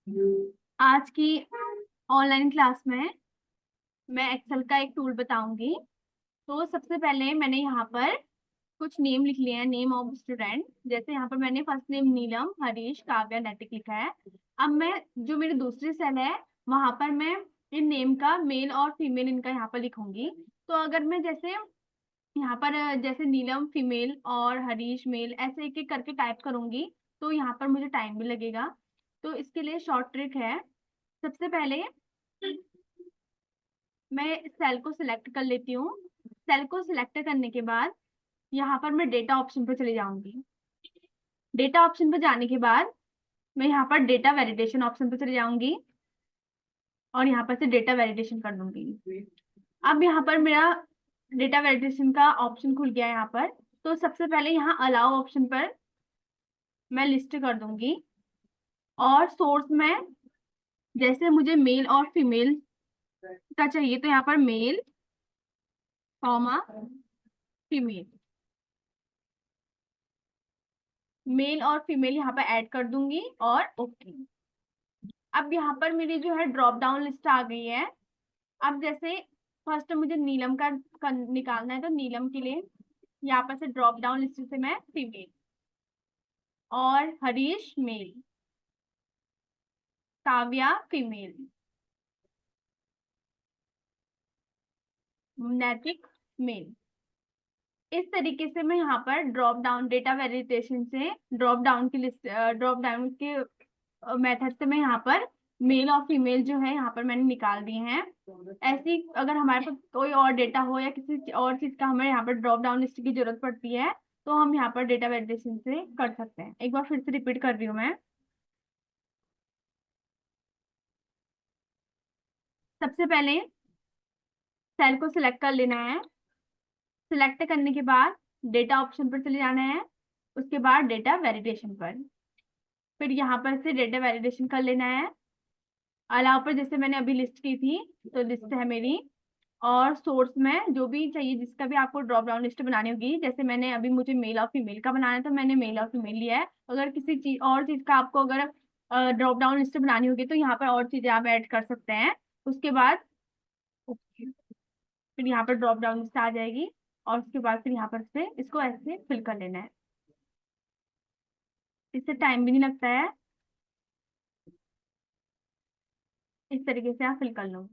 आज की online class में मैं एक्सेल का एक टूल बताऊंगी। तो सबसे पहले मैंने यहाँ पर कुछ नेम लिख लिए हैं, नेम ऑफ स्टूडेंट। जैसे यहाँ पर मैंने फर्स्ट नेम नीलम, हरीश, काव्या, नैतिक लिखा है। अब मैं जो मेरी दूसरी सेल है वहां पर मैं इन नेम का मेल और फीमेल इनका यहाँ पर लिखूंगी। तो अगर मैं जैसे यहाँ पर जैसे नीलम फीमेल और हरीश मेल ऐसे एक एक करके टाइप करूंगी तो यहाँ पर मुझे टाइम भी लगेगा। तो इसके लिए शॉर्ट ट्रिक है। सबसे पहले मैं सेल को सिलेक्ट कर लेती हूँ। सेल को सिलेक्ट करने के बाद यहाँ पर मैं डेटा ऑप्शन पर चले जाऊंगी। डेटा ऑप्शन पर जाने के बाद मैं यहाँ पर डेटा वैलिडेशन ऑप्शन पर चले जाऊंगी और यहाँ पर से डेटा वैलिडेशन कर दूंगी। अब यहाँ पर मेरा डेटा वैलिडेशन का ऑप्शन खुल गया है यहाँ पर। तो सबसे पहले यहाँ अलाउ ऑप्शन पर मैं लिस्ट कर दूंगी और सोर्स में जैसे मुझे मेल और फीमेल का चाहिए तो यहाँ पर मेल कॉमा फीमेल, मेल और फीमेल यहाँ पर ऐड कर दूंगी और ओके। अब यहाँ पर मेरी जो है ड्रॉप डाउन लिस्ट आ गई है। अब जैसे फर्स्ट मुझे नीलम का निकालना है तो नीलम के लिए यहाँ पर से ड्रॉप डाउन लिस्ट से मैं फीमेल और हरीश मेल, काव्या फीमेल, नैतिक मेल। इस तरीके से मैं यहाँ पर ड्रॉप डाउन डेटा वेरिएशन से ड्रॉप डाउन की लिस्ट ड्रॉप डाउन के मेथड से मैं यहाँ पर मेल और फीमेल जो है यहाँ पर मैंने निकाल दिए हैं। ऐसी अगर हमारे पास कोई और डेटा हो या किसी और चीज का हमें यहाँ पर ड्रॉप डाउन लिस्ट की जरूरत पड़ती है तो हम यहाँ पर डेटा वेरिएशन से कर सकते हैं। एक बार फिर से रिपीट कर रही हूँ मैं। सबसे पहले सेल को सिलेक्ट कर लेना है। सिलेक्ट करने के बाद डेटा ऑप्शन पर चले जाना है, उसके बाद डेटा वैलिडेशन पर, फिर यहाँ पर से डेटा वैलिडेशन कर लेना है। अलाउ पर जैसे मैंने अभी लिस्ट की थी तो लिस्ट है मेरी, और सोर्स में जो भी चाहिए जिसका भी आपको ड्रॉप डाउन लिस्ट बनानी होगी, जैसे मैंने अभी मुझे मेल और फीमेल का बनाना है तो मैंने मेल और फीमेल लिया है। अगर किसी चीज और चीज का आपको अगर ड्रॉप डाउन लिस्ट बनानी होगी तो यहाँ पर और चीजें आप ऐड कर सकते हैं। उसके बाद फिर यहाँ पर ड्रॉप डाउन लिस्ट आ जाएगी और उसके बाद फिर यहाँ पर से इसको ऐसे फिल कर लेना है। इससे टाइम भी नहीं लगता है। इस तरीके से आप फिल कर लो।